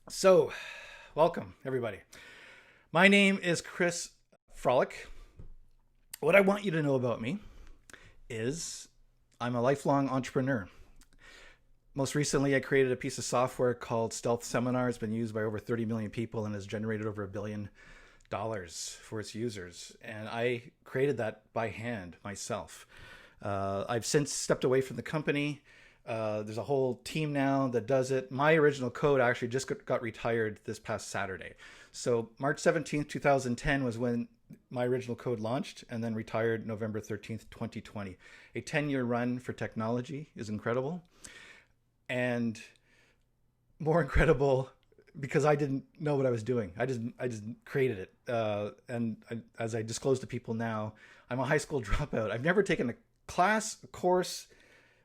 So, welcome everybody. My name is Chris Frolic. What I want you to know about me is I'm a lifelong entrepreneur. Most recently, I created a piece of software called Stealth Seminar. It's been used by over 30 million people and has generated over $1 billion for its users. And I created that by hand myself. I've since stepped away from the company. There's a whole team now that does it. My original code actually just got retired this past Saturday. So March 17th, 2010 was when my original code launched, and then retired November 13th, 2020. A 10-year run for technology is incredible. And more incredible because I didn't know what I was doing. I just created it. As I disclose to people now, I'm a high school dropout. I've never taken a class, a course.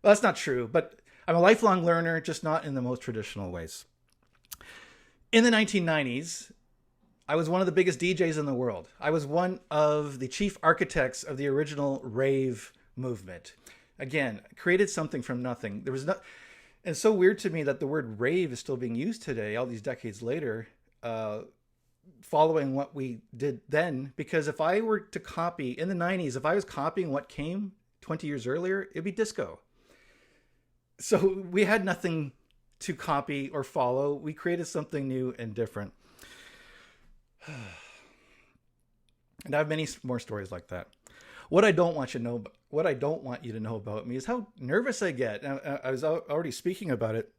Well, that's not true, but I'm a lifelong learner, just not in the most traditional ways. In the 1990s, I was one of the biggest DJs in the world. I was one of the chief architects of the original rave movement. Again, created something from nothing. There was no, and it's so weird to me that the word rave is still being used today, all these decades later, following what we did then. Because if I were to copy in the 90s, if I was copying what came 20 years earlier, it'd be disco. So we had nothing to copy or follow. We created something new and different. And I have many more stories like that. What I don't want you to know about me is how nervous I get. I was already speaking about it.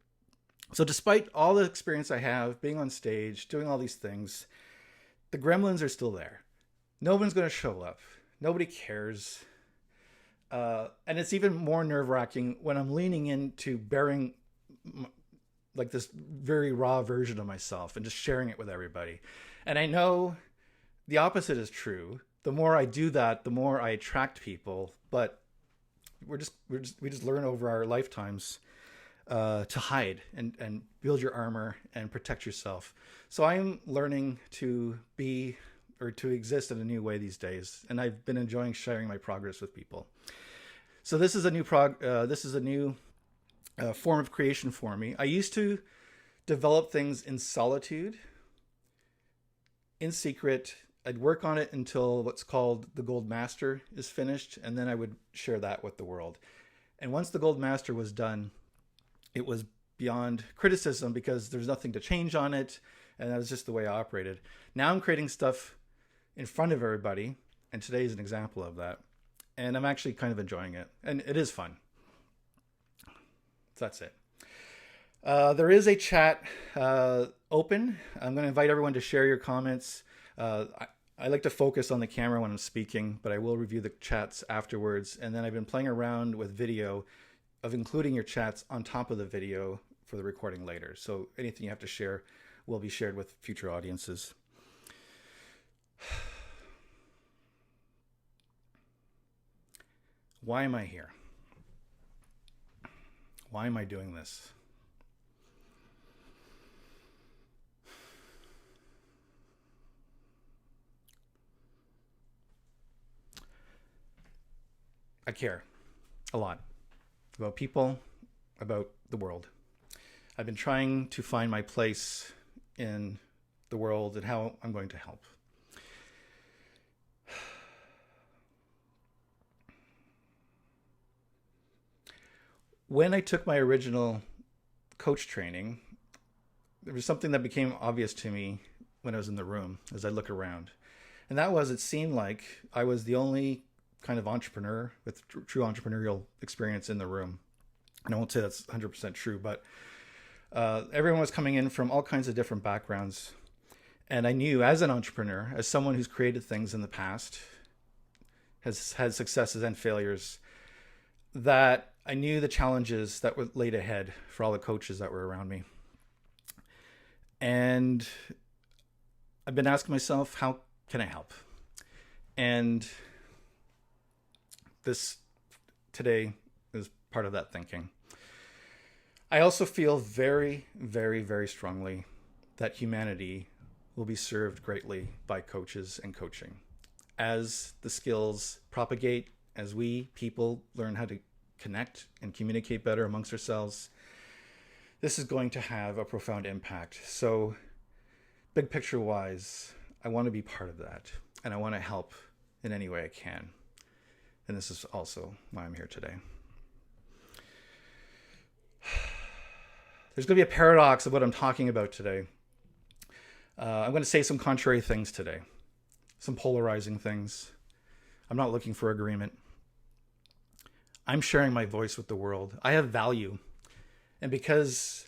So despite all the experience I have being on stage, doing all these things, the gremlins are still there. No one's going to show up. Nobody cares. And it's even more nerve-wracking when I'm leaning into bearing like this very raw version of myself and just sharing it with everybody. And I know the opposite is true. The more I do that, the more I attract people. But we just learn over our lifetimes to hide and build your armor and protect yourself. So I'm learning to be or to exist in a new way these days, and I've been enjoying sharing my progress with people. So this is a new form of creation for me. I used to develop things in solitude, in secret. I'd work on it until what's called the Gold Master is finished, and then I would share that with the world. And once the Gold Master was done, it was beyond criticism because there's nothing to change on it, and that was just the way I operated. Now I'm creating stuff in front of everybody, and today is an example of that. And I'm actually kind of enjoying it, and it is fun. So that's it. There is a chat open. I'm going to invite everyone to share your comments. I like to focus on the camera when I'm speaking, but I will review the chats afterwards. And then I've been playing around with video of including your chats on top of the video for the recording later. So anything you have to share will be shared with future audiences. Why am I here? Why am I doing this? I care a lot about people, about the world. I've been trying to find my place in the world and how I'm going to help. When I took my original coach training, there was something that became obvious to me when I was in the room as I look around. And that was, it seemed like I was the only kind of entrepreneur with true entrepreneurial experience in the room. And I won't say that's 100% true, but everyone was coming in from all kinds of different backgrounds. And I knew as an entrepreneur, as someone who's created things in the past, has had successes and failures, that I knew the challenges that were laid ahead for all the coaches that were around me. And I've been asking myself, how can I help? And this today is part of that thinking. I also feel very, very, very strongly that humanity will be served greatly by coaches and coaching. As the skills propagate, as we people learn how to connect and communicate better amongst ourselves, this is going to have a profound impact. So big picture wise, I want to be part of that, and I want to help in any way I can. And this is also why I'm here today. There's going to be a paradox of what I'm talking about today. I'm going to say some contrary things today, some polarizing things. I'm not looking for agreement. I'm sharing my voice with the world. I have value. And because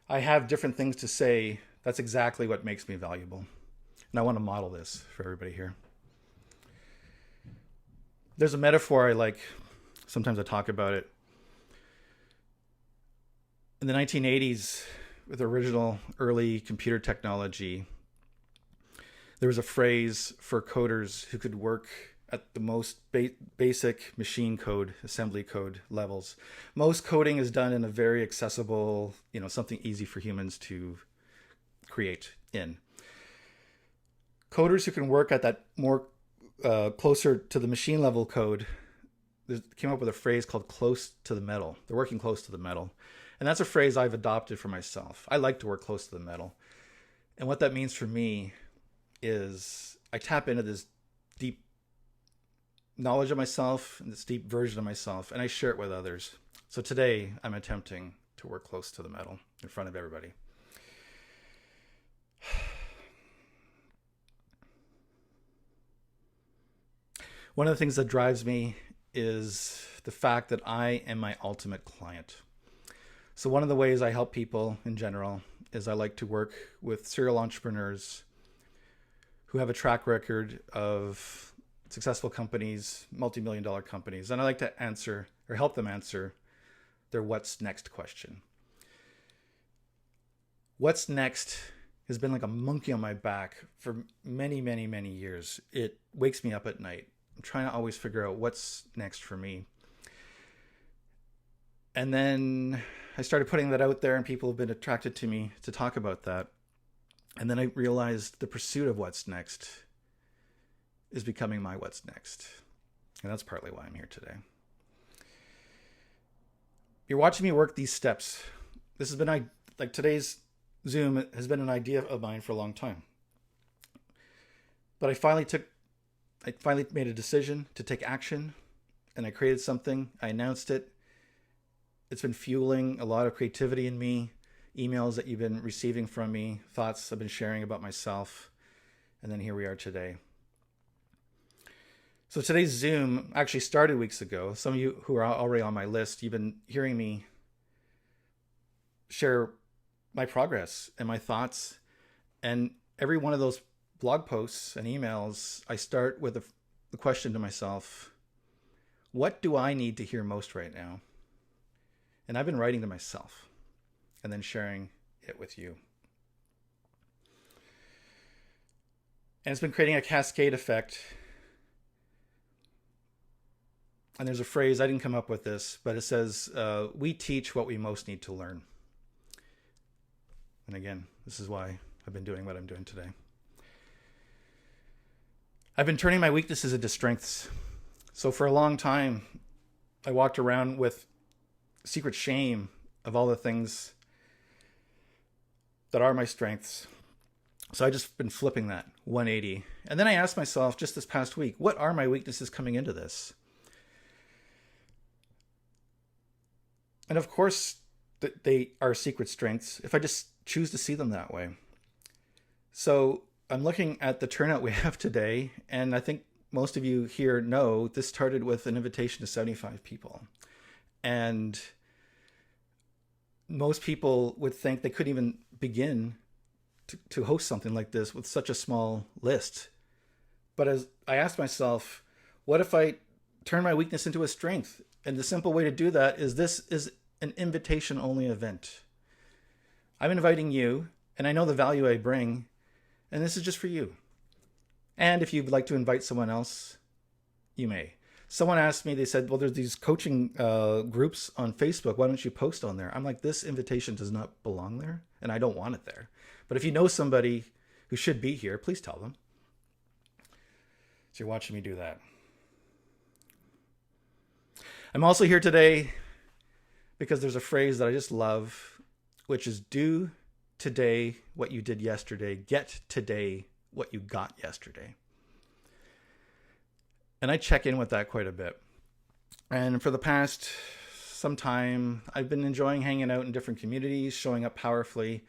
I have different things to say, that's exactly what makes me valuable. And I want to model this for everybody here. There's a metaphor I like. Sometimes I talk about it. In the 1980s, with original early computer technology, there was a phrase for coders who could work at the most basic machine code, assembly code levels. Most coding is done in a very accessible, something easy for humans to create in. Coders who can work at that more closer to the machine level code came up with a phrase called close to the metal. They're working close to the metal. And that's a phrase I've adopted for myself. I like to work close to the metal. And what that means for me is I tap into this deep knowledge of myself and this deep version of myself, and I share it with others. So today I'm attempting to work close to the metal in front of everybody. One of the things that drives me is the fact that I am my ultimate client. So one of the ways I help people in general is I like to work with serial entrepreneurs who have a track record of successful companies, multi-million-dollar companies. And I like to answer or help them answer their what's next question. What's next has been like a monkey on my back for many, many, many years. It wakes me up at night. I'm trying to always figure out what's next for me. And then I started putting that out there, and people have been attracted to me to talk about that. And then I realized the pursuit of what's next is becoming my what's next. And that's partly why I'm here today. You're watching me work these steps. This has been like today's Zoom has been an idea of mine for a long time. But I finally made a decision to take action, and I created something. I announced it. It's been fueling a lot of creativity in me, emails that you've been receiving from me, thoughts I've been sharing about myself, and then here we are today. So today's Zoom actually started weeks ago. Some of you who are already on my list, you've been hearing me share my progress and my thoughts. And every one of those blog posts and emails, I start with the question to myself, what do I need to hear most right now? And I've been writing to myself and then sharing it with you. And it's been creating a cascade effect. And there's a phrase, I didn't come up with this, but it says, we teach what we most need to learn. And again, this is why I've been doing what I'm doing today. I've been turning my weaknesses into strengths. So for a long time, I walked around with secret shame of all the things that are my strengths. So I just been flipping that 180. And then I asked myself just this past week, what are my weaknesses coming into this? And of course, they are secret strengths if I just choose to see them that way. So I'm looking at the turnout we have today, and I think most of you here know this started with an invitation to 75 people. And most people would think they couldn't even begin to host something like this with such a small list. But as I asked myself, what if I turn my weakness into a strength? And the simple way to do that is this is an invitation-only event. I'm inviting you, and I know the value I bring, and this is just for you. And if you'd like to invite someone else, you may. Someone asked me, they said, well, there's these coaching groups on Facebook. Why don't you post on there? I'm like, this invitation does not belong there, and I don't want it there. But if you know somebody who should be here, please tell them. So you're watching me do that. I'm also here today because there's a phrase that I just love. which is do today what you did yesterday, get today what you got yesterday. And I check in with that quite a bit. And for the past some time, I've been enjoying hanging out in different communities, showing up powerfully,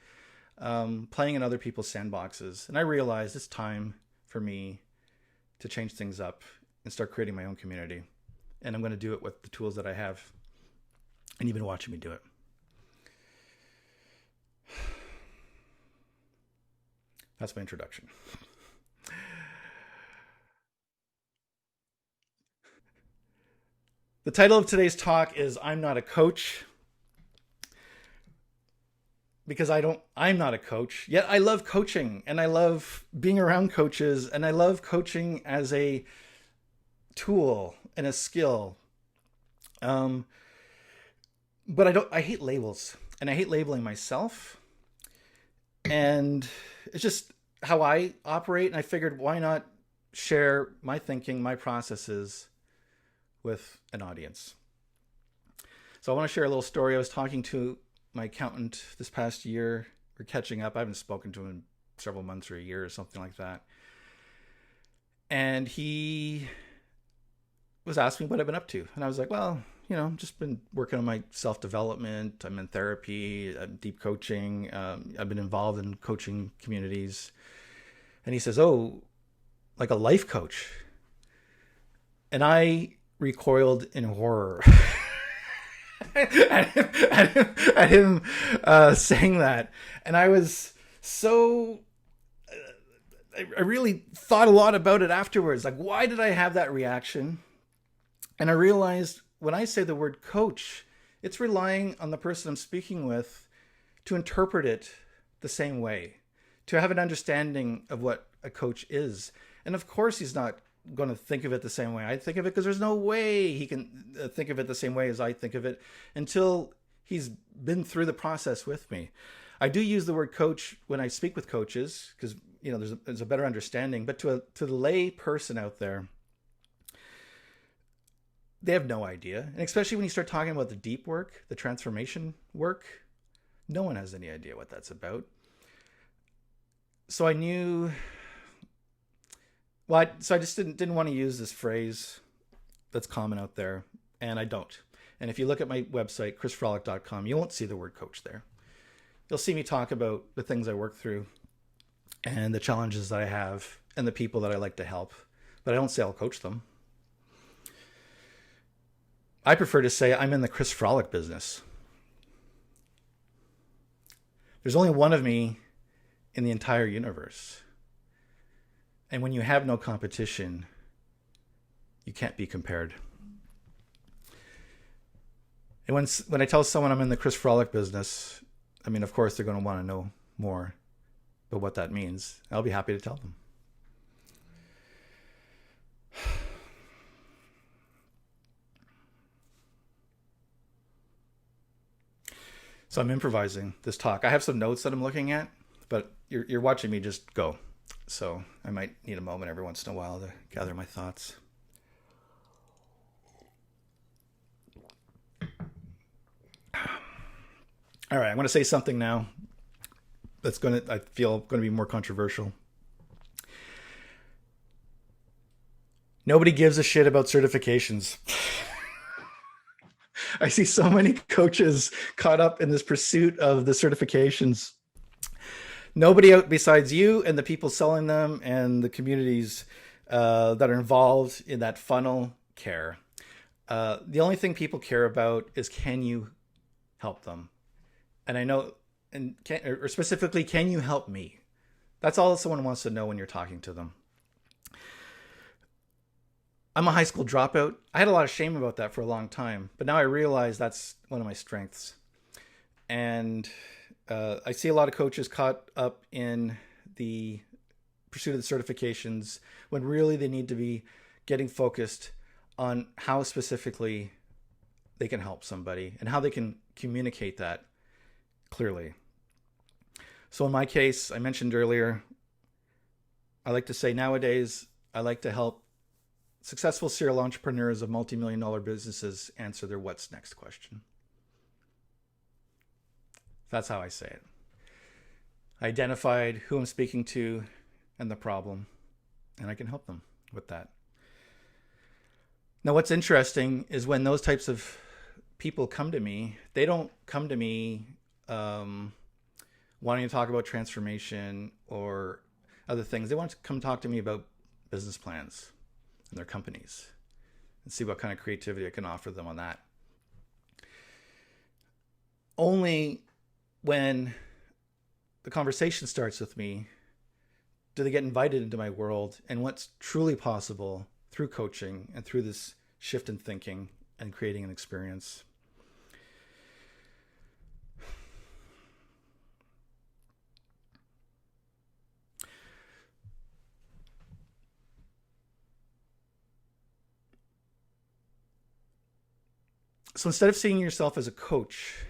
playing in other people's sandboxes. And I realized it's time for me to change things up and start creating my own community. And I'm going to do it with the tools that I have. And you've been watching me do it. That's my introduction. The title of today's talk is I'm Not a Coach. Because I'm not a coach, yet I love coaching and I love being around coaches and I love coaching as a tool and a skill. But I hate labels and I hate labeling myself. And it's just how I operate. And I figured, why not share my thinking, my processes with an audience? So I want to share a little story. I was talking to my accountant this past year. We're catching up. I haven't spoken to him in several months or a year or something like that. And he was asking what I've been up to. And I was like, well, just been working on my self-development. I'm in therapy, I'm deep coaching. I've been involved in coaching communities. And he says, oh, like a life coach. And I recoiled in horror at him saying that. And I was so... I really thought a lot about it afterwards. Like, why did I have that reaction? And I realized when I say the word coach, it's relying on the person I'm speaking with to interpret it the same way, to have an understanding of what a coach is. And of course, he's not going to think of it the same way I think of it, because there's no way he can think of it the same way as I think of it until he's been through the process with me. I do use the word coach when I speak with coaches because, there's a better understanding. But to the lay person out there, they have no idea. And especially when you start talking about the deep work, the transformation work, no one has any idea what that's about. So I knew, I just didn't want to use this phrase that's common out there, and I don't. And if you look at my website, chrisfrolic.com, you won't see the word coach there. You'll see me talk about the things I work through and the challenges that I have and the people that I like to help, but I don't say I'll coach them. I prefer to say I'm in the Chris Frolic business. There's only one of me in the entire universe. And when you have no competition, you can't be compared. And when I tell someone I'm in the Chris Frolic business, of course they're going to want to know more about what that means. I'll be happy to tell them. So I'm improvising this talk. I have some notes that I'm looking at, but you're watching me just go. So I might need a moment every once in a while to gather my thoughts. All right, I'm going to say something now that's I feel going to be more controversial. Nobody gives a shit about certifications. I see so many coaches caught up in this pursuit of the certifications. Nobody out besides you and the people selling them and the communities that are involved in that funnel care. The only thing people care about is, can you help them? And I know, or specifically, can you help me? That's all someone wants to know when you're talking to them. I'm a high school dropout. I had a lot of shame about that for a long time, but now I realize that's one of my strengths. And I see a lot of coaches caught up in the pursuit of the certifications when really they need to be getting focused on how specifically they can help somebody and how they can communicate that clearly. So in my case, I mentioned earlier, I like to say nowadays, I like to help successful serial entrepreneurs of multi-million-dollar businesses answer their what's next question. That's how I say it. I identified who I'm speaking to and the problem, and I can help them with that. Now, what's interesting is when those types of people come to me, they don't come to me wanting to talk about transformation or other things. They want to come talk to me about business plans and their companies and see what kind of creativity I can offer them on that. Only when the conversation starts with me do they get invited into my world and what's truly possible through coaching and through this shift in thinking and creating an experience. So instead of seeing yourself as a coach,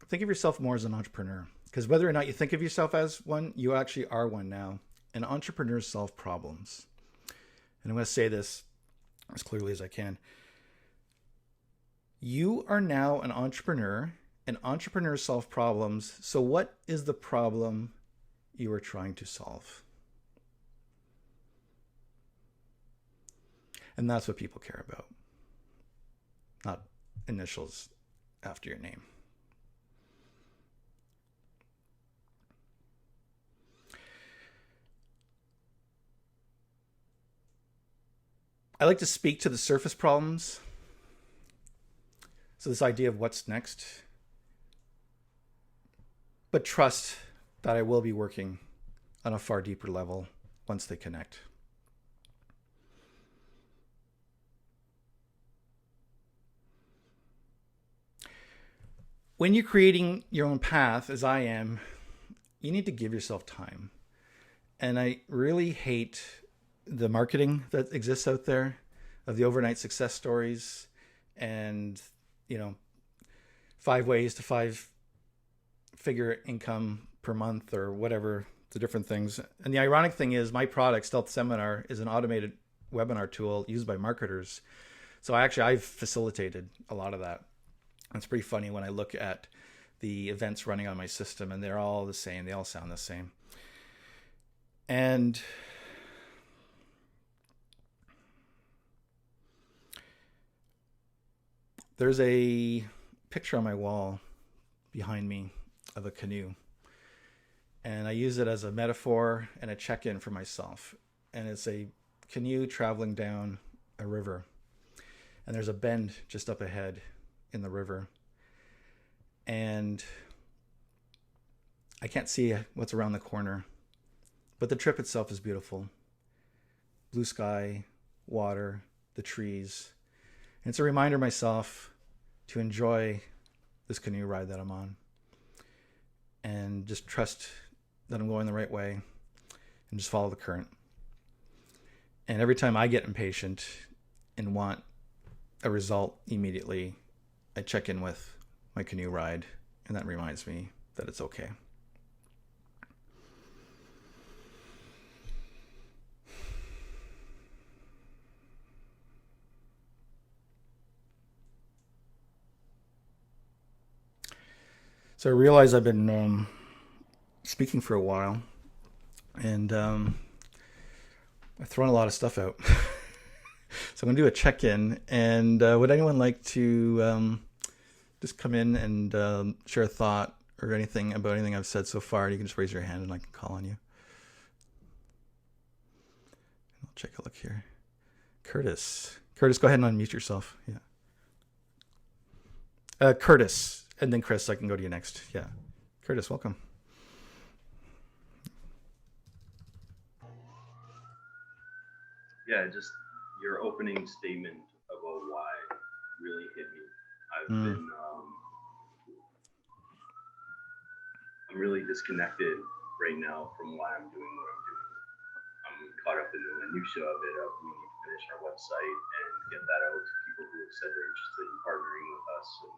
think of yourself more as an entrepreneur. Because whether or not you think of yourself as one, you actually are one now. And entrepreneurs solve problems. And I'm going to say this as clearly as I can. You are now an entrepreneur, and entrepreneurs solve problems. So what is the problem you are trying to solve? And that's what people care about, not initials after your name. I like to speak to the surface problems. So this idea of what's next, but trust that I will be working on a far deeper level once they connect. When you're creating your own path, as I am, you need to give yourself time. And I really hate the marketing that exists out there of the overnight success stories and, 5 ways to 5-figure income per month or whatever, the different things. And the ironic thing is my product, Stealth Seminar, is an automated webinar tool used by marketers. So I've facilitated a lot of that. It's pretty funny when I look at the events running on my system and they're all the same. They all sound the same. And there's a picture on my wall behind me of a canoe. And I use it as a metaphor and a check-in for myself. And it's a canoe traveling down a river. And there's a bend just up ahead in the river. And I can't see what's around the corner. But the trip itself is beautiful. Blue sky, water, the trees. And it's a reminder to myself to enjoy this canoe ride that I'm on. And just trust that I'm going the right way and just follow the current. And every time I get impatient and want a result immediately, I check in with my canoe ride, and that reminds me that it's okay. So I realize I've been speaking for a while, and I've thrown a lot of stuff out. So I'm going to do a check-in, and would anyone like to just come in and share a thought or anything about anything I've said so far? You can just raise your hand and I can call on you. I'll take a look here. Curtis, go ahead and unmute yourself. Yeah. Curtis. And then Chris, I can go to you next. Yeah. Curtis, welcome. Yeah, just your opening statement about why really hit me. I'm really disconnected right now from why I'm doing what I'm doing. I'm caught up in the minutia of it, of we need to finish our website and get that out to people who have said they're interested in partnering with us. And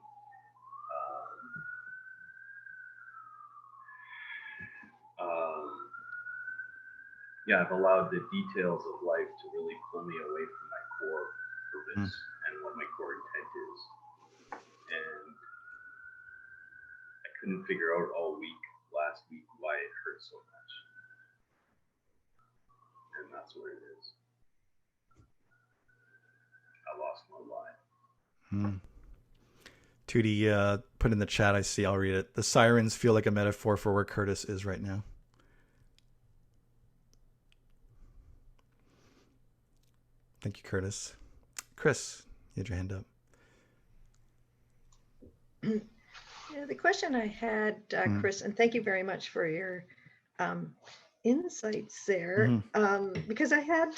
I've allowed the details of life to really pull me away from my core purpose and what my core intent is. And I couldn't figure out all week last week why it hurt so much. And that's what it is. I lost my why. 2D put in the chat, I see, I'll read it. The sirens feel like a metaphor for where Curtis is right now. Thank you, Curtis. Chris, you had your hand up. Yeah, the question I had, Chris, and thank you very much for your insights there, because I had,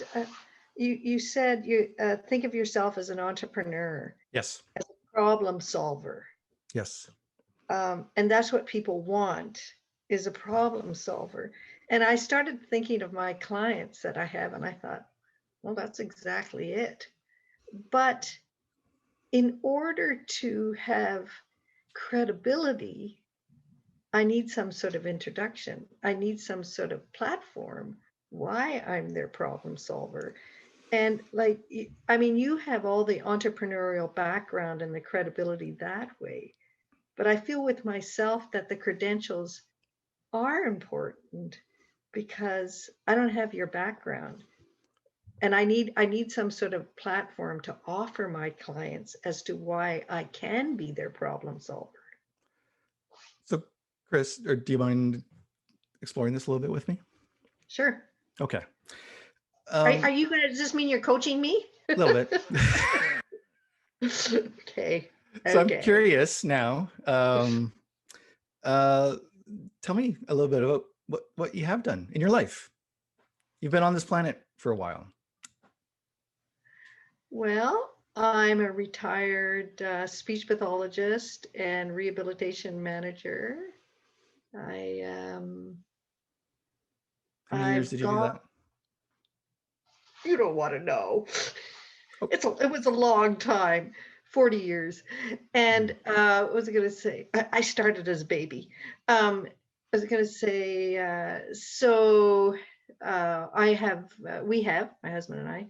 you said you think of yourself as an entrepreneur. Yes. As a problem solver. Yes. And that's what people want, is a problem solver. And I started thinking of my clients that I have, and I thought, well, that's exactly it. But in order to have credibility, I need some sort of introduction. I need some sort of platform why I'm their problem solver. And like, I mean, you have all the entrepreneurial background and the credibility that way. But I feel with myself that the credentials are important because I don't have your background. And I need some sort of platform to offer my clients as to why I can be their problem solver. So, Chris, or do you mind exploring this a little bit with me? Sure. Okay. Are you going to, does this mean you're coaching me? A little bit. Okay. So I'm curious now. Tell me a little bit about what you have done in your life. You've been on this planet for a while. Well, I'm a retired speech pathologist and rehabilitation manager. How many years did you do that? You don't want to know. Oh. It was a long time, 40 years. And what was I going to say? I started as a baby. I was going to say, we have, my husband and I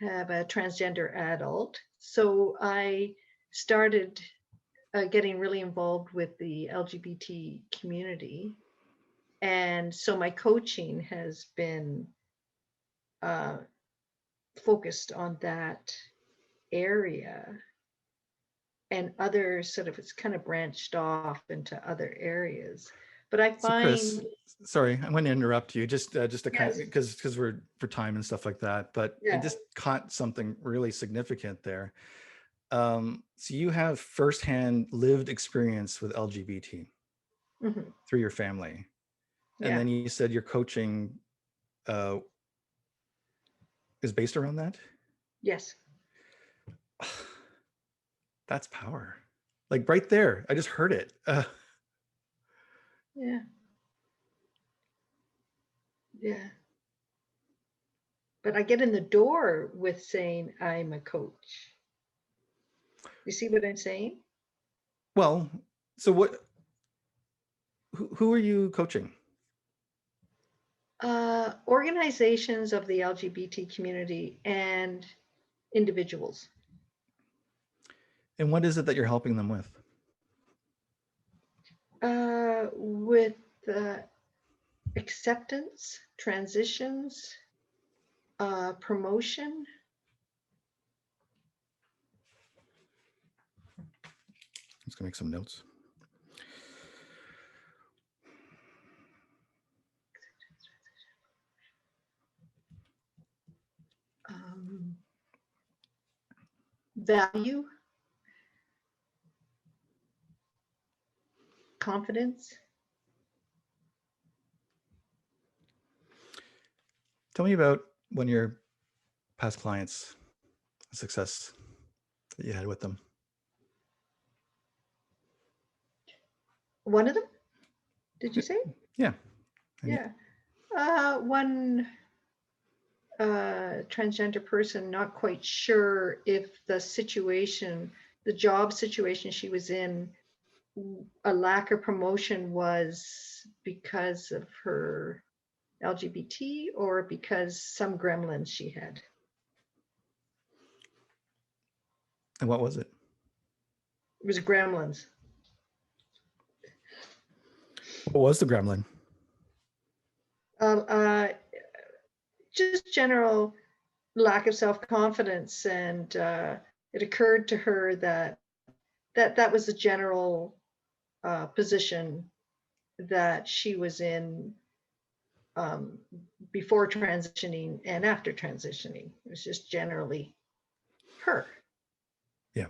have a transgender adult. So I started getting really involved with the LGBT community. And so my coaching has been focused on that area, and other sort of, it's kind of branched off into other areas. But I find, so Chris, sorry, I'm going to interrupt you just to yes. kind of, because we're for time and stuff like that, but Yeah. I just caught something really significant there. So you have firsthand lived experience with LGBT through your family. And then you said your coaching is based around that? Yes. That's power. Like right there. I just heard it. Yeah. But I get in the door with saying I'm a coach. You see what I'm saying? Well, so who are you coaching? Organizations of the LGBT community and individuals. And what is it that you're helping them with? With acceptance, transitions, promotion. I'm just gonna make some notes. Value, confidence. Tell me about one of your past clients, success that you had with them. One of them? Did you say? Yeah. Yeah. One transgender person, not quite sure if the situation, the job situation she was in, a lack of promotion was because of her LGBT or because some gremlins she had. And what was it? It was gremlins. What was the gremlin? Um, uh, just general lack of self-confidence, and it occurred to her that that was the general position that she was in, um, before transitioning and after transitioning. It was just generally her. Yeah.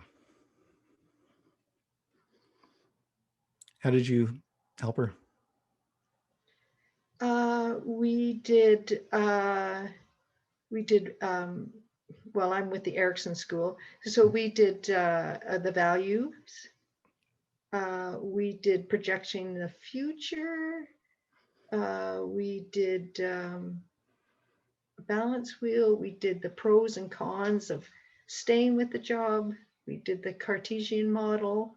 How did you help her? We did. Well, I'm with the Erickson School, so we did the values. We did projecting the future. We did balance wheel. We did the pros and cons of staying with the job. We did the Cartesian model.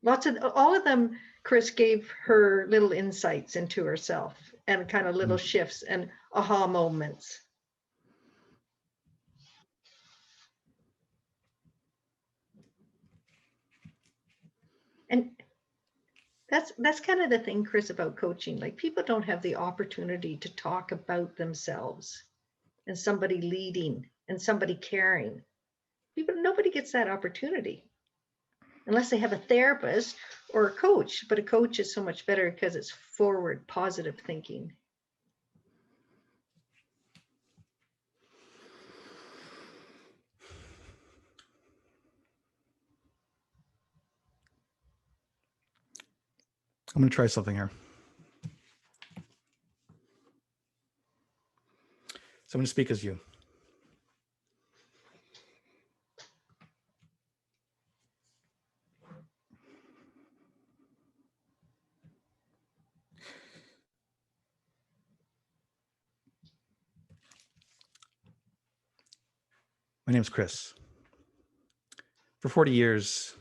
Lots of all of them. Chris gave her little insights into herself and kind of little shifts and aha moments. And that's kind of the thing, Chris, about coaching. Like, people don't have the opportunity to talk about themselves, and somebody leading and somebody caring. Nobody gets that opportunity unless they have a therapist or a coach. But a coach is so much better because it's forward, positive thinking. I'm going to try something here. So I'm going to speak as you. My name's Chris. For 40 years,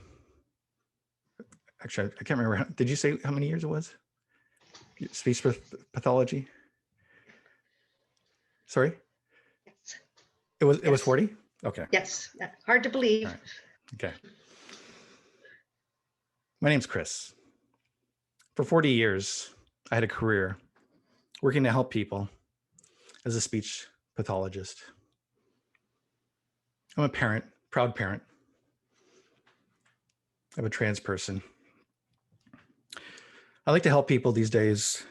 actually, I can't remember. Did you say how many years it was? Speech pathology? Sorry? Yes. It was 40? Okay. Yes. Hard to believe. All right. Okay. My name's Chris. For 40 years, I had a career working to help people as a speech pathologist. I'm a parent, proud parent of a trans person. I like to help people these days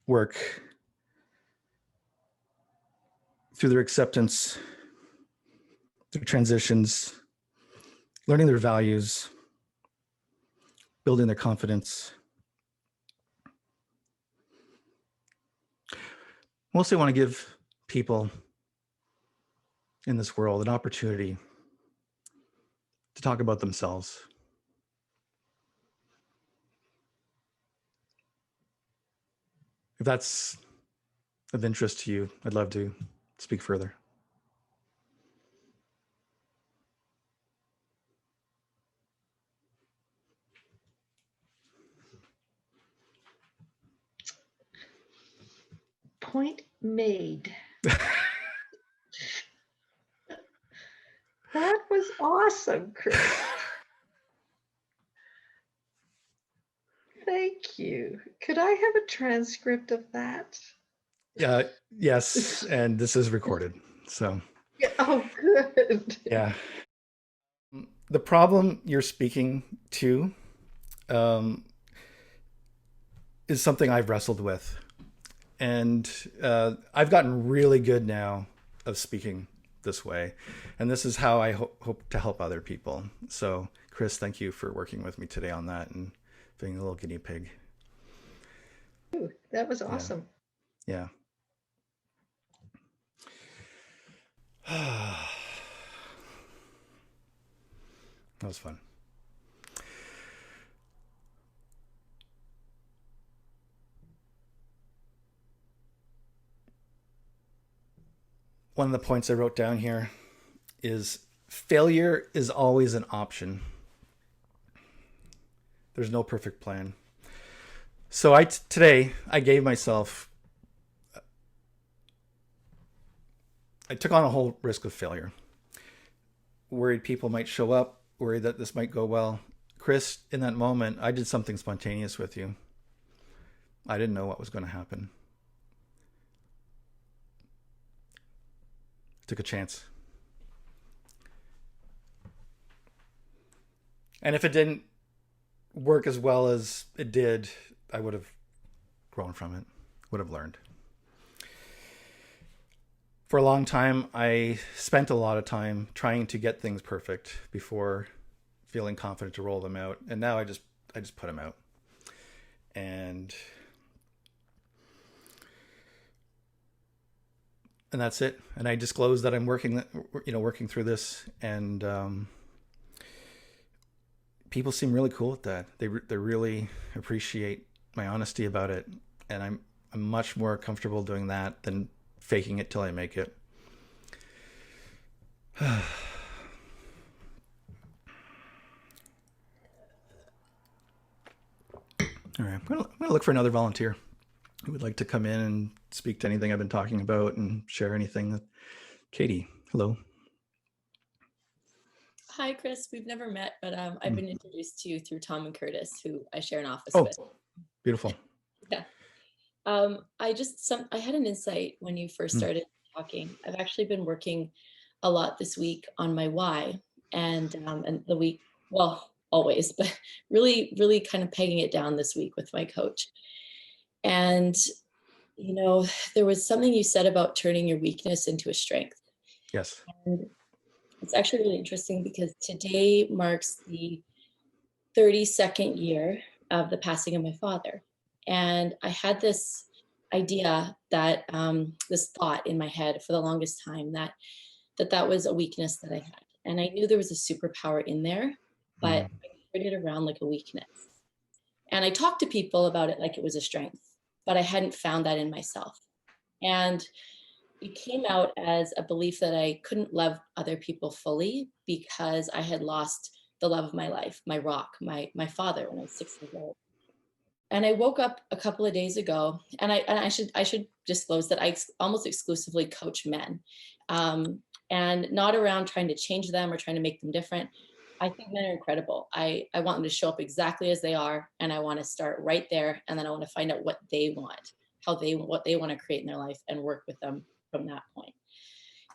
work through their acceptance, their transitions, learning their values, building their confidence. Mostly want to give people in this world an opportunity to talk about themselves. If that's of interest to you, I'd love to speak further. Point made. That was awesome, Chris. Thank you. Could I have a transcript of that? Yes, and this is recorded. So, Oh, good. yeah. The problem you're speaking to is something I've wrestled with. And I've gotten really good now of speaking this way. And this is how I hope to help other people. So, Chris, thank you for working with me today on that and being a little guinea pig. That was awesome. Yeah. That was fun. One of the points I wrote down here is failure is always an option. There's no perfect plan. So today I gave myself, I took on a whole risk of failure. Worried people might show up, worried that this might go well, Chris, in that moment, I did something spontaneous with you. I didn't know what was going to happen. Took a chance. And if it didn't work as well as it did, I would have grown from it, would have learned. For a long time, I spent a lot of time trying to get things perfect before feeling confident to roll them out. And now I just put them out. And that's it. And I disclose that I'm working through this, and people seem really cool with that. They really appreciate my honesty about it, and I'm much more comfortable doing that than faking it till I make it. All right, I'm gonna look for another volunteer who would like to come in and speak to anything I've been talking about and share anything. Katie, hello. Hi, Chris. We've never met, but I've been introduced to you through Tom and Curtis, who I share an office with. Beautiful. Yeah. I had an insight when you first started talking. I've actually been working a lot this week on my why, and the week, well, always, but really, really kind of pegging it down this week with my coach. And, there was something you said about turning your weakness into a strength. Yes. And it's actually really interesting because today marks the 32nd year of the passing of my father. And I had this idea that this thought in my head for the longest time that was a weakness that I had. And I knew there was a superpower in there, but I carried it around like a weakness. And I talked to people about it like it was a strength, but I hadn't found that in myself. And it came out as a belief that I couldn't love other people fully because I had lost the love of my life, my rock, my father when I was 6 years old. And I woke up a couple of days ago, and I should disclose that I almost exclusively coach men, and not around trying to change them or trying to make them different. I think men are incredible. I want them to show up exactly as they are, and I want to start right there, and then I want to find out what they want, what they want to create in their life, and work with them from that point.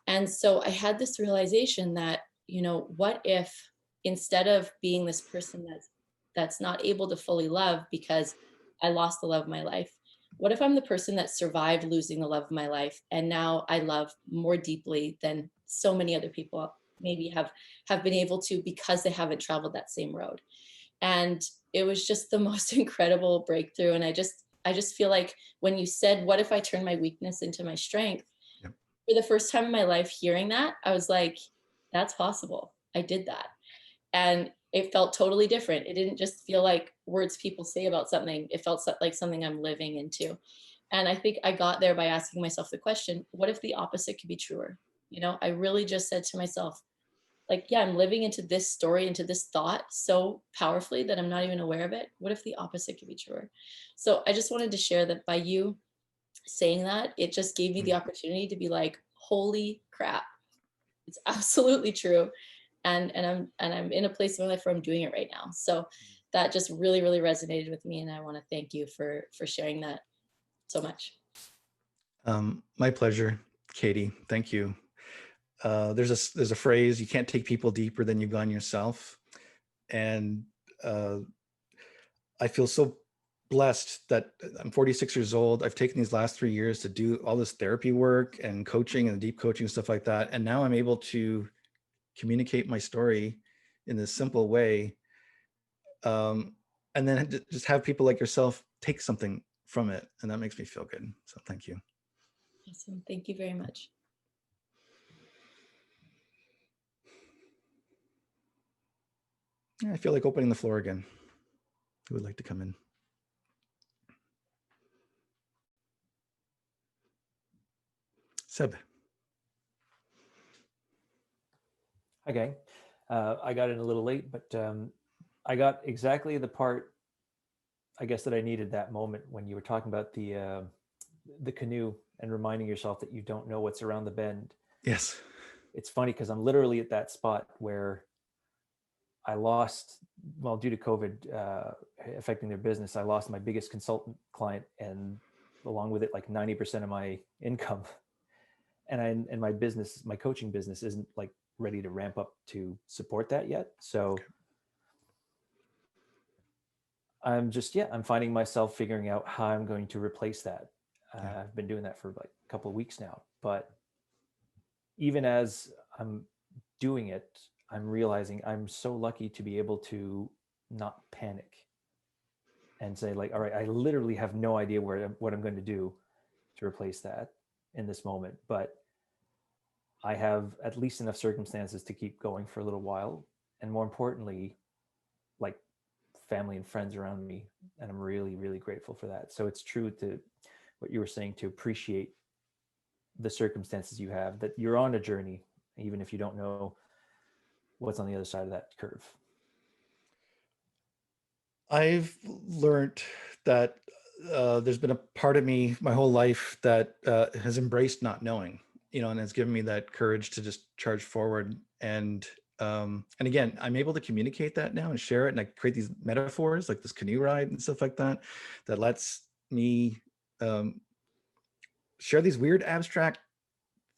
And so I had this realization that, what if instead of being this person that's not able to fully love because I lost the love of my life, what if I'm the person that survived losing the love of my life, and now I love more deeply than so many other people maybe have been able to because they haven't traveled that same road. And it was just the most incredible breakthrough. And I just feel like when you said, what if I turn my weakness into my strength? For the first time in my life, hearing that, I was like, that's possible. I did that. And it felt totally different. It didn't just feel like words people say about something. It felt like something I'm living into. And I think I got there by asking myself the question, what if the opposite could be truer? I really just said to myself, like, yeah, I'm living into this story, into this thought so powerfully that I'm not even aware of it. What if the opposite could be truer? So I just wanted to share that by you saying that, it just gave me the opportunity to be like, holy crap, it's absolutely true. And I'm in a place in my life where I'm doing it right now. So that just really, really resonated with me. And I want to thank you for sharing that so much. My pleasure, Katie. Thank you. There's a phrase, you can't take people deeper than you've gone yourself. And I feel so blessed that I'm 46 years old. I've taken these last 3 years to do all this therapy work and coaching and deep coaching, stuff like that. And now I'm able to communicate my story in this simple way. And then just have people like yourself take something from it. And that makes me feel good. So thank you. Awesome. Thank you very much. I feel like opening the floor again. Who would like to come in? Seb. Hi, gang. I got in a little late, but I got exactly the part, I guess, that I needed that moment when you were talking about the canoe and reminding yourself that you don't know what's around the bend. Yes. It's funny because I'm literally at that spot where I lost, well, due to COVID affecting their business, I lost my biggest consultant client, and along with it, like 90% of my income. And my business, my coaching business, isn't like ready to ramp up to support that yet. So I'm just, I'm finding myself figuring out how I'm going to replace that. I've been doing that for like a couple of weeks now, but even as I'm doing it, I'm realizing I'm so lucky to be able to not panic and say like, all right, I literally have no idea what I'm going to do to replace that in this moment, but I have at least enough circumstances to keep going for a little while. And more importantly, like family and friends around me. And I'm really, really grateful for that. So it's true to what you were saying, to appreciate the circumstances you have, that you're on a journey, even if you don't know what's on the other side of that curve. I've learned that there's been a part of me my whole life that has embraced not knowing, and it's given me that courage to just charge forward. And again, I'm able to communicate that now and share it, and I create these metaphors like this canoe ride and stuff like that, that lets me share these weird abstract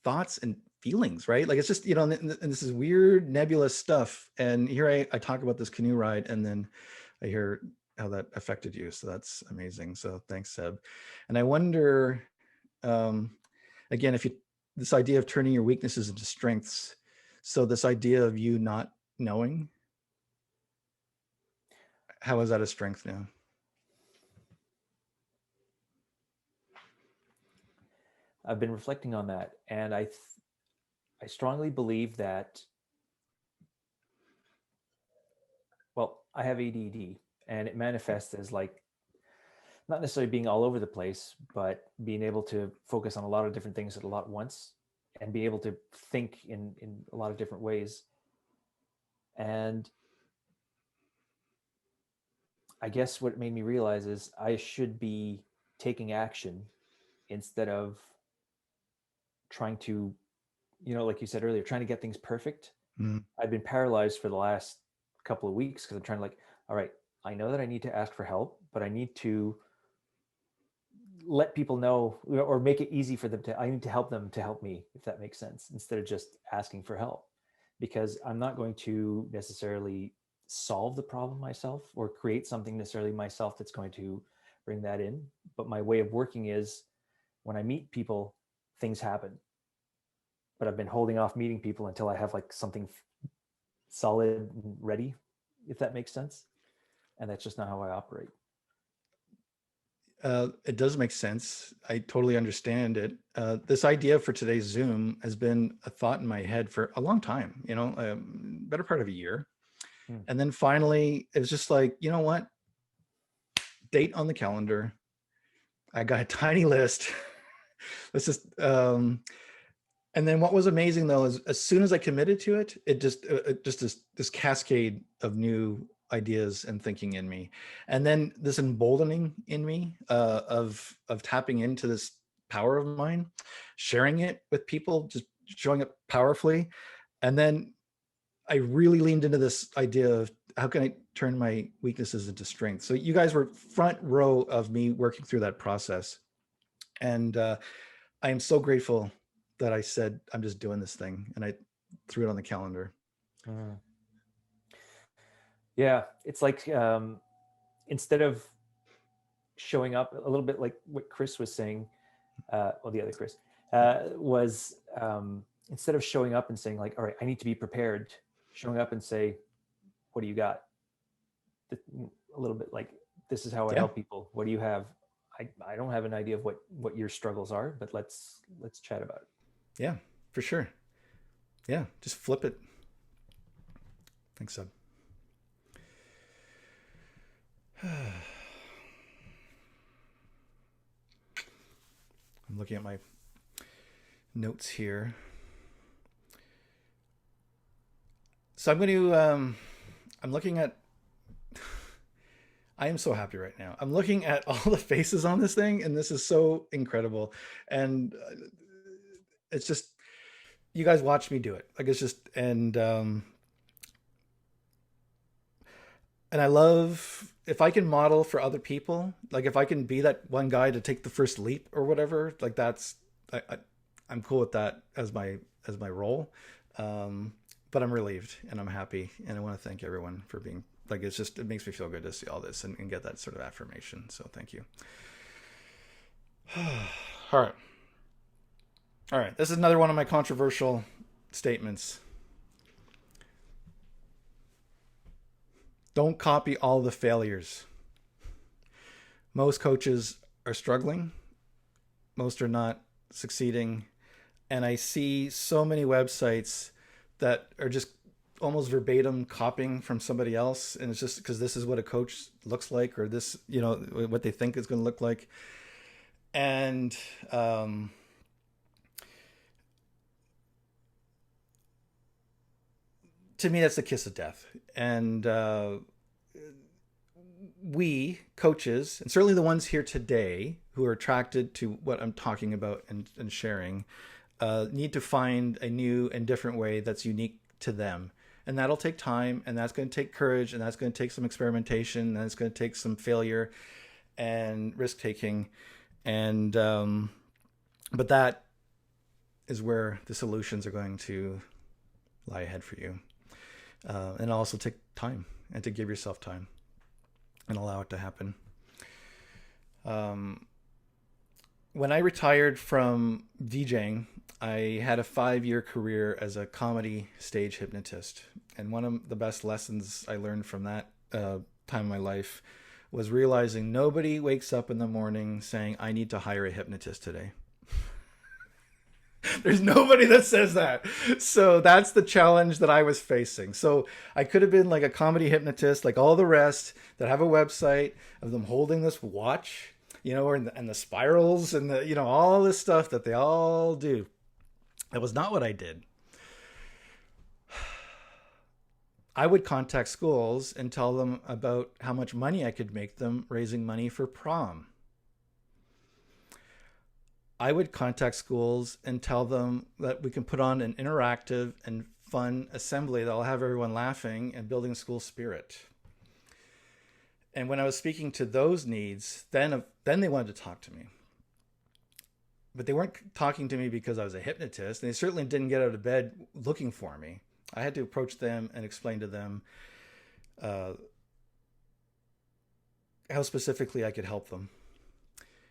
thoughts and feelings, right? Like it's just, and this is weird nebulous stuff. And here I talk about this canoe ride, and then I hear how that affected you. So that's amazing. So thanks, Seb. And I wonder, again, if you, this idea of turning your weaknesses into strengths. So this idea of you not knowing, how is that a strength now? I've been reflecting on that, and I strongly believe that, well, I have ADD, and it manifests as like not necessarily being all over the place, but being able to focus on a lot of different things at a lot at once, and be able to think in a lot of different ways. And I guess what it made me realize is I should be taking action instead of trying to, like you said earlier, trying to get things perfect. I've been paralyzed for the last couple of weeks because I'm trying to like, all right, I know that I need to ask for help, but I need to let people know, or make it easy for them I need to help them to help me, if that makes sense, instead of just asking for help, because I'm not going to necessarily solve the problem myself or create something necessarily myself that's going to bring that in. But my way of working is when I meet people, things happen. But I've been holding off meeting people until I have like something solid and ready, if that makes sense. And that's just not how I operate. It does make sense. I totally understand it. This idea for today's Zoom has been a thought in my head for a long time, better part of a year. And then finally, it was just like, you know what? Date on the calendar. I got a tiny list. Let's just, and then what was amazing though is as soon as I committed to it, it just this cascade of new ideas and thinking in me, and then this emboldening in me of tapping into this power of mine, sharing it with people, just showing up powerfully. And then I really leaned into this idea of how can I turn my weaknesses into strengths. So you guys were front row of me working through that process, and I am so grateful that I said I'm just doing this thing, and I threw it on the calendar. Yeah, it's like instead of showing up a little bit like what Chris was saying, well, the other Chris was instead of showing up and saying like, all right, I need to be prepared, showing up and say, what do you got? A little bit like, this is how I help people. What do you have? I don't have an idea of what your struggles are, but let's chat about it. Yeah, for sure. Yeah, just flip it. Thanks, Seb. I'm looking at my notes here. So I'm going to, I'm looking at, I am so happy right now. I'm looking at all the faces on this thing, and this is so incredible. And it's just, you guys watch me do it. Like it's just, and and I love if I can model for other people, like if I can be that one guy to take the first leap or whatever, like I'm cool with that as my role. But I'm relieved and I'm happy, and I want to thank everyone for being like, it makes me feel good to see all this and get that sort of affirmation. So thank you. All right. This is another one of my controversial statements. Don't copy all the failures. Most coaches are struggling. Most are not succeeding. And I see so many websites that are just almost verbatim copying from somebody else. And it's just because this is what a coach looks like, or this, what they think is going to look like. And to me, that's the kiss of death. And we coaches, and certainly the ones here today who are attracted to what I'm talking about and sharing, need to find a new and different way that's unique to them. And that'll take time, and that's going to take courage, and that's going to take some experimentation, and it's going to take some failure and risk taking. And but that is where the solutions are going to lie ahead for you. And also take time, and to give yourself time and allow it to happen. When I retired from DJing, I had a 5-year career as a comedy stage hypnotist. And one of the best lessons I learned from that time of my life was realizing nobody wakes up in the morning saying, I need to hire a hypnotist today. There's nobody that says that. So that's the challenge that I was facing. So I could have been like a comedy hypnotist, like all the rest that have a website of them holding this watch, and the spirals and the, all this stuff that they all do. That was not what I did. I would contact schools and tell them about how much money I could make them raising money for prom. I would contact schools and tell them that we can put on an interactive and fun assembly that'll have everyone laughing and building school spirit. And when I was speaking to those needs, then they wanted to talk to me. But they weren't talking to me because I was a hypnotist, and they certainly didn't get out of bed looking for me. I had to approach them and explain to them how specifically I could help them.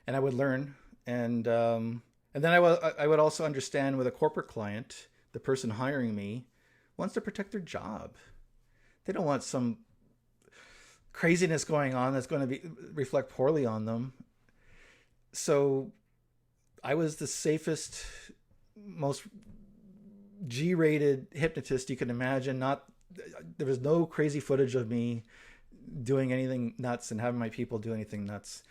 And I would learn. And then I would also understand with a corporate client, the person hiring me wants to protect their job. They don't want some craziness going on that's going to reflect poorly on them. So I was the safest, most G-rated hypnotist you can imagine. There was no crazy footage of me doing anything nuts and having my people do anything nuts.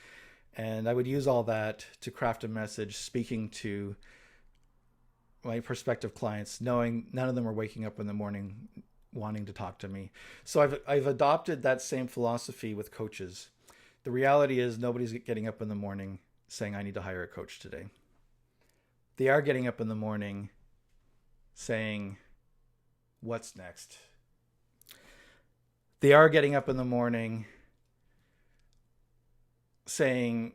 And I would use all that to craft a message speaking to my prospective clients, knowing none of them were waking up in the morning wanting to talk to me. So I've adopted that same philosophy with coaches. The reality is nobody's getting up in the morning saying, I need to hire a coach today. They are getting up in the morning saying, what's next? They are getting up in the morning saying,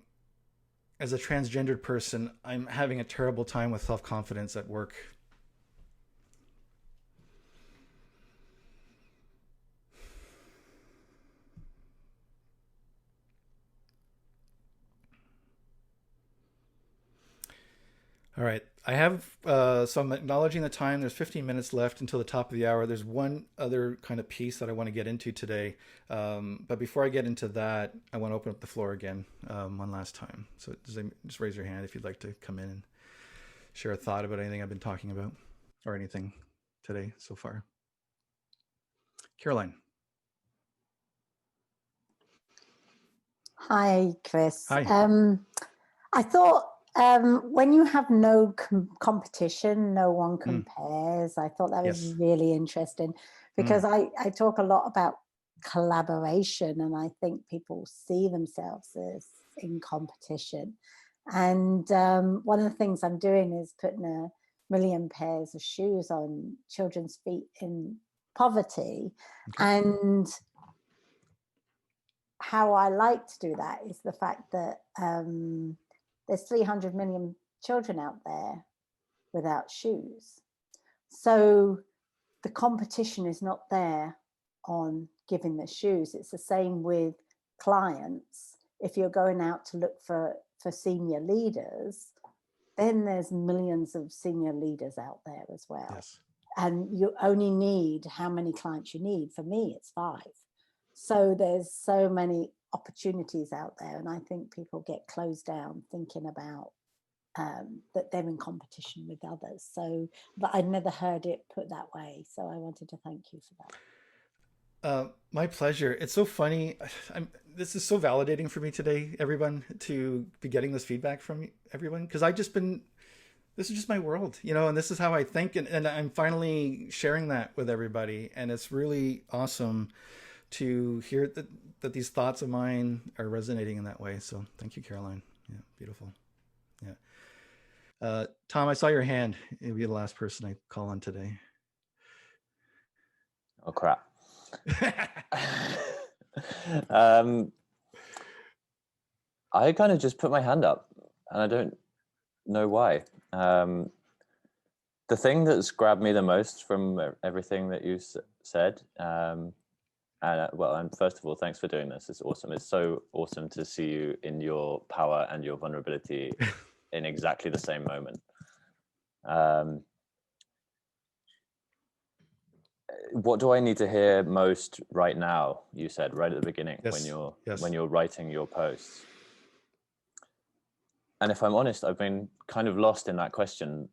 as a transgendered person, I'm having a terrible time with self-confidence at work. All right. I have, so I'm acknowledging the time. There's 15 minutes left until the top of the hour. There's one other kind of piece that I want to get into today. But before I get into that, I want to open up the floor again one last time. So just raise your hand if you'd like to come in and share a thought about anything I've been talking about or anything today so far. Caroline. Hi, Chris. Hi. I thought when you have no competition, no one compares. I thought that was really interesting because I talk a lot about collaboration, and I think people see themselves as in competition. And one of the things I'm doing is putting 1 million pairs of shoes on children's feet in poverty. Okay. And how I like to do that is the fact that there's 300 million children out there without shoes. So the competition is not there on giving the shoes. It's the same with clients. If you're going out to look for senior leaders, then there's millions of senior leaders out there as well. Yes. And you only need how many clients you need. For me, it's 5. So there's so many opportunities out there. And I think people get closed down thinking about that they're in competition with others. So, but I'd never heard it put that way. So I wanted to thank you for that. My pleasure. It's so funny. This is so validating for me today, everyone, to be getting this feedback from everyone, because this is just my world, and this is how I think. And I'm finally sharing that with everybody. And it's really awesome to hear that these thoughts of mine are resonating in that way. So thank you, Caroline. Yeah, beautiful. Yeah. Tom, I saw your hand. You'll be the last person I call on today. Oh, crap. I kind of just put my hand up, and I don't know why. The thing that's grabbed me the most from everything that you said, and first of all, thanks for doing this. It's awesome. It's so awesome to see you in your power and your vulnerability in exactly the same moment. What do I need to hear most right now? You said right at the beginning, yes. when you're writing your posts. And if I'm honest, I've been kind of lost in that question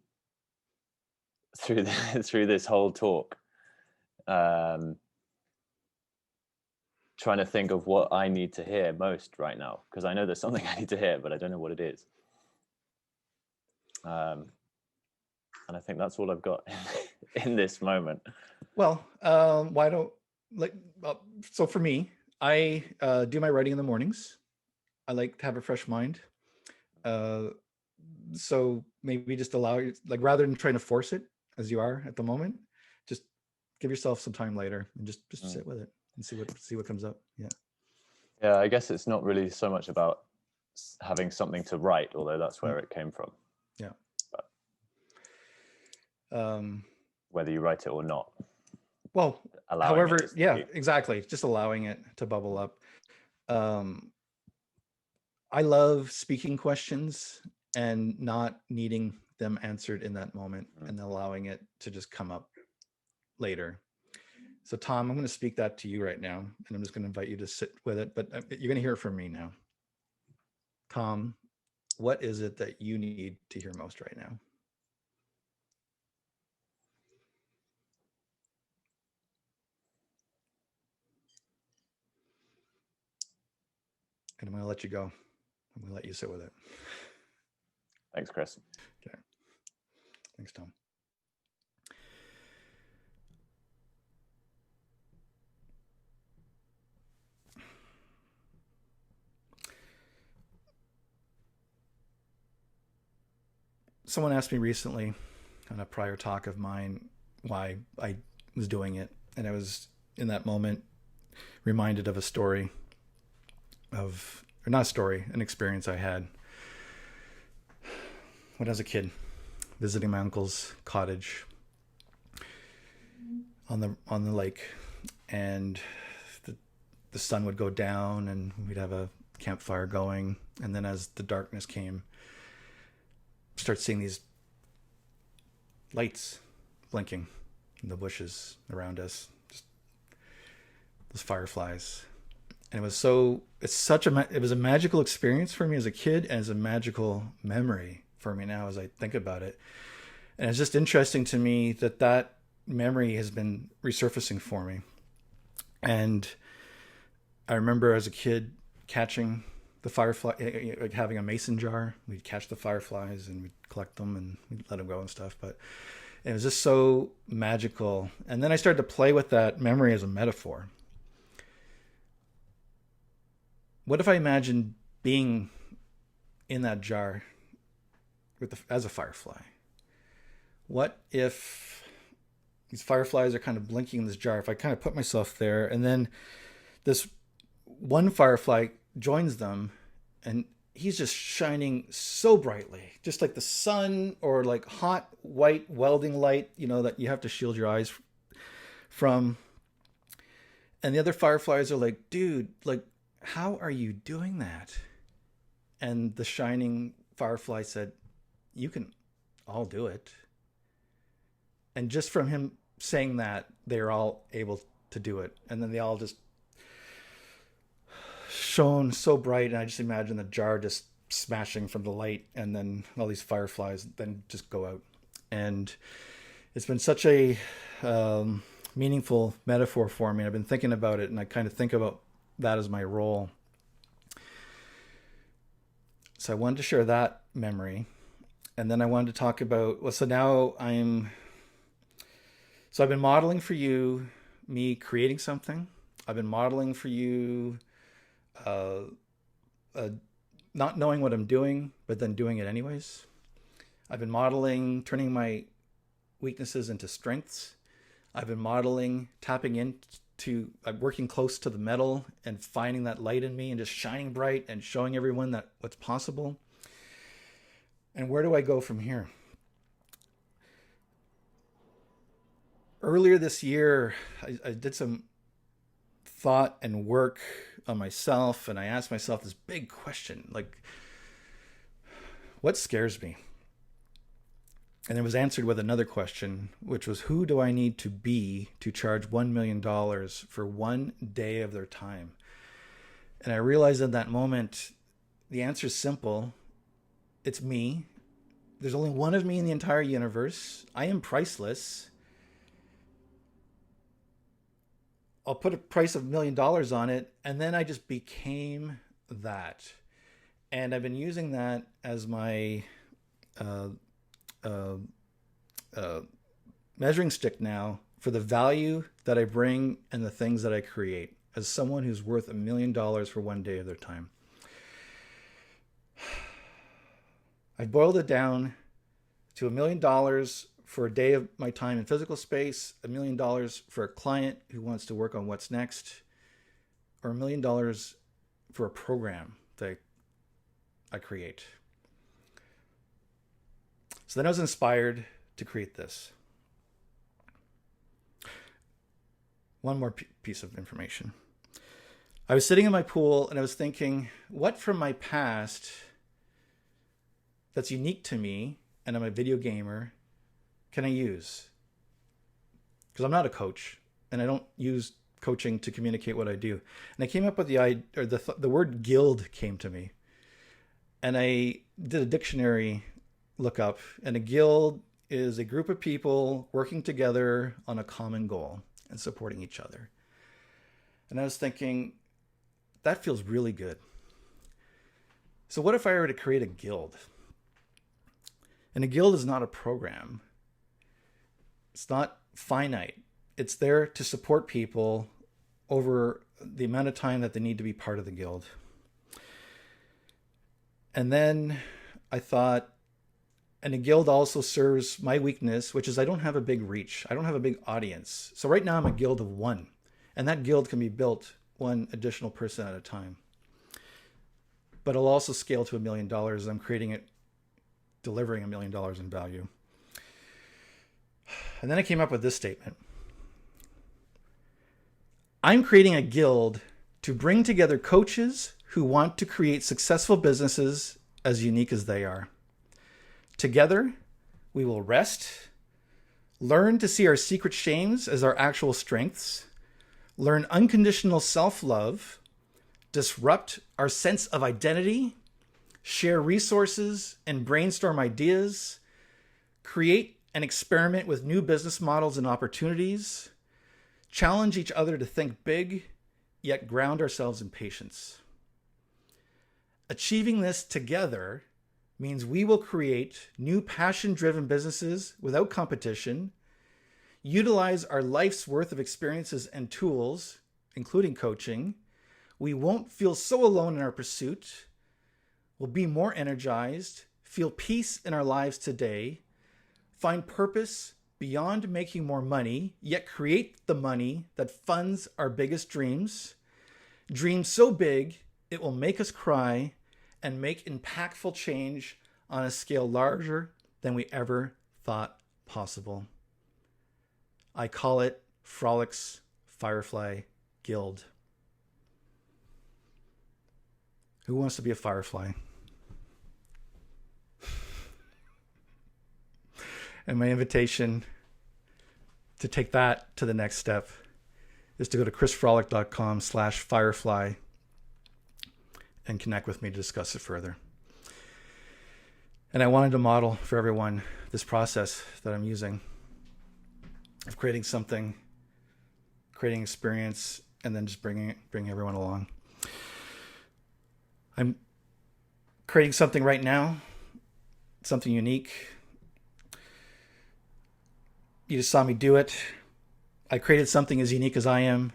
through this whole talk, trying to think of what I need to hear most right now, because I know there's something I need to hear, but I don't know what it is. And I think that's all I've got in this moment. Well, so for me, I do my writing in the mornings. I like to have a fresh mind. So maybe just allow you, rather than trying to force it as you are at the moment, just give yourself some time later and just sit with it and see what comes up. Yeah, I guess it's not really so much about having something to write, although that's where it came from. Yeah. But, whether you write it or not. Well, however, exactly. Just allowing it to bubble up. I love speaking questions and not needing them answered in that moment and allowing it to just come up later. So Tom, I'm going to speak that to you right now, and I'm just going to invite you to sit with it, but you're going to hear it from me now. Tom, what is it that you need to hear most right now? And I'm going to let you go. I'm going to let you sit with it. Thanks, Chris. Okay. Thanks, Tom. Someone asked me recently on a prior talk of mine why I was doing it. And I was, in that moment, reminded of a story an experience I had when I was a kid, visiting my uncle's cottage on the lake, and the sun would go down and we'd have a campfire going, and then as the darkness came, start seeing these lights blinking in the bushes around us, just those fireflies. And it was a magical experience for me as a kid, and as a magical memory for me now as I think about it. And it's just interesting to me that memory has been resurfacing for me. And I remember as a kid catching the firefly, like having a mason jar. We'd catch the fireflies and we'd collect them and we'd let them go and stuff. But it was just so magical. And then I started to play with that memory as a metaphor. What if I imagined being in that jar as a firefly? What if these fireflies are kind of blinking in this jar? If I kind of put myself there, and then this one firefly joins them, and he's just shining so brightly, just like the sun, or like hot white welding light, that you have to shield your eyes from. And the other fireflies are like, dude, like, how are you doing that? And the shining firefly said, you can all do it. And just from him saying that, they're all able to do it. And then they all just shone so bright. And I just imagine the jar just smashing from the light, and then all these fireflies then just go out. And it's been such a meaningful metaphor for me. I've been thinking about it, and I kind of think about that as my role. So I wanted to share that memory. And then I wanted to talk about, so I've been modeling for you, me creating something. I've been modeling for you, not knowing what I'm doing, but then doing it anyways. I've been modeling, turning my weaknesses into strengths. I've been modeling, tapping into, working close to the metal and finding that light in me and just shining bright and showing everyone that what's possible. And where do I go from here? Earlier this year, I did some thought and work on myself, and I asked myself this big question, like, what scares me? And it was answered with another question, which was, who do I need to be to charge $1 million for one day of their time? And I realized in that moment, the answer is simple. It's me. There's only one of me in the entire universe. I am priceless. I'll put a price of $1 million on it. And then I just became that. And I've been using that as my measuring stick now for the value that I bring and the things that I create as someone who's worth $1 million for one day of their time. I boiled it down to $1 million for a day of my time in physical space, $1 million for a client who wants to work on what's next, or $1 million for a program that I create. So then I was inspired to create this. One more piece of information. I was sitting in my pool and I was thinking, what from my past that's unique to me, and I'm a video gamer, can I use? Because I'm not a coach, and I don't use coaching to communicate what I do. And I came up with the word guild came to me. And I did a dictionary lookup, and a guild is a group of people working together on a common goal and supporting each other. And I was thinking, that feels really good. So what if I were to create a guild? And a guild is not a program. It's not finite. It's there to support people over the amount of time that they need to be part of the guild. And then I thought, and a guild also serves my weakness, which is I don't have a big reach. I don't have a big audience. So right now I'm a guild of one, and that guild can be built one additional person at a time. But it'll also scale to $1 million. I'm creating it, delivering $1 million in value. And then I came up with this statement. I'm creating a guild to bring together coaches who want to create successful businesses as unique as they are. Together, we will rest, learn to see our secret shames as our actual strengths, learn unconditional self-love, disrupt our sense of identity, share resources and brainstorm ideas, create and experiment with new business models and opportunities, challenge each other to think big, yet ground ourselves in patience. Achieving this together means we will create new passion-driven businesses without competition, utilize our life's worth of experiences and tools, including coaching. We won't feel so alone in our pursuit. We'll be more energized, feel peace in our lives today, find purpose beyond making more money, yet create the money that funds our biggest dreams, Dream so big, it will make us cry and make impactful change on a scale larger than we ever thought possible. I call it Frolic's Firefly Guild. Who wants to be a firefly? And my invitation to take that to the next step is to go to chrisfrolic.com/firefly and connect with me to discuss it further. And I wanted to model for everyone this process that I'm using of creating something, creating experience, and then just bring everyone along. I'm creating something right now, something unique. You just saw me do it. I created something as unique as I am.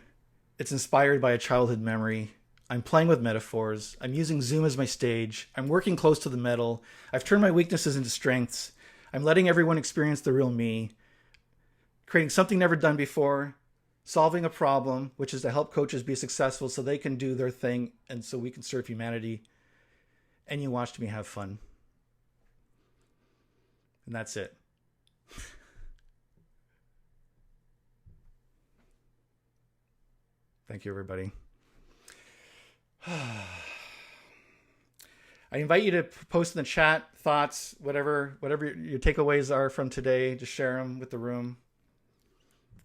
It's inspired by a childhood memory. I'm playing with metaphors. I'm using Zoom as my stage. I'm working close to the metal. I've turned my weaknesses into strengths. I'm letting everyone experience the real me. Creating something never done before. Solving a problem, which is to help coaches be successful so they can do their thing and so we can serve humanity. And you watched me have fun. And that's it. Thank you, everybody. I invite you to post in the chat thoughts, whatever your takeaways are from today. Just share them with the room.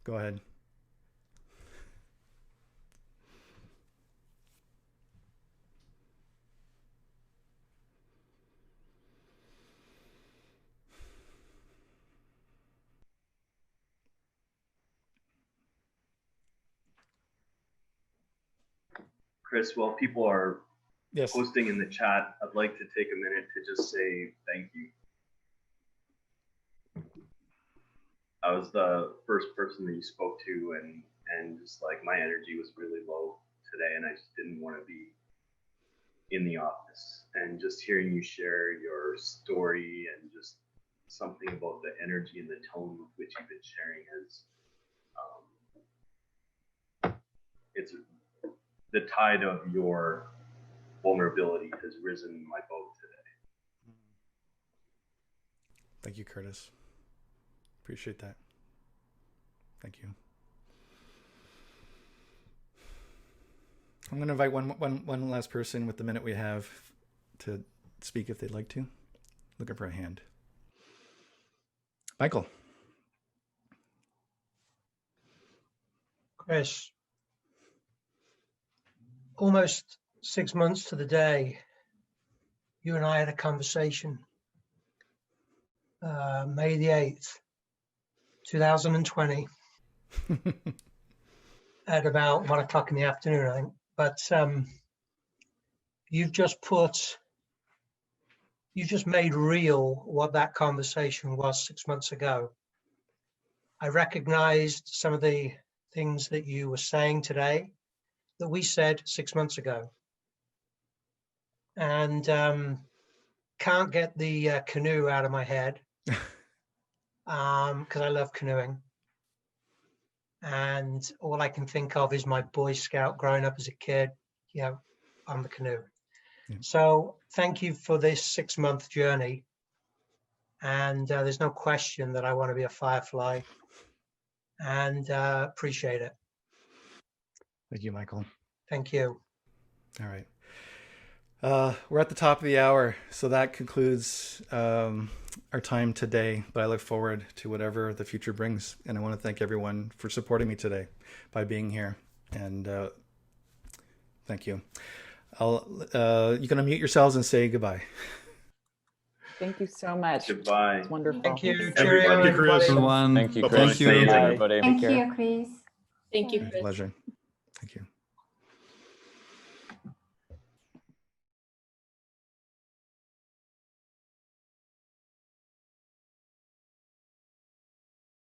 Go ahead. Chris, while people are Yes. posting in the chat, I'd like to take a minute to just say thank you. I was the first person that you spoke to, and just like my energy was really low today, and I just didn't want to be in the office. And just hearing you share your story and just something about the energy and the tone with which you've been sharing is, it's the tide of your vulnerability has risen my boat today. Thank you, Curtis. Appreciate that. Thank you. I'm going to invite one last person with the minute we have to speak if they'd like to. Looking for a hand. Michael. Chris, almost 6 months to the day, you and I had a conversation. May the 8th, 2020, at about 1 o'clock in the afternoon, I think. But you just made real what that conversation was 6 months ago. I recognized some of the things that you were saying today that we said 6 months ago. And can't get the canoe out of my head because I love canoeing. And all I can think of is my Boy Scout growing up as a kid, on the canoe. Yeah. So thank you for this 6 month journey. And there's no question that I want to be a firefly, and appreciate it. Thank you, Michael. Thank you. All right. We're at the top of the hour, so that concludes our time today, but I look forward to whatever the future brings. And I want to thank everyone for supporting me today by being here. And thank you. You can unmute yourselves and say goodbye. Thank you so much. Goodbye. It's wonderful. Thank you. Everybody. Cheerio, everybody. Thank you, Chris. Thank you. Everybody. Thank you, Chris. Thank you, Chris. Pleasure. Thank you.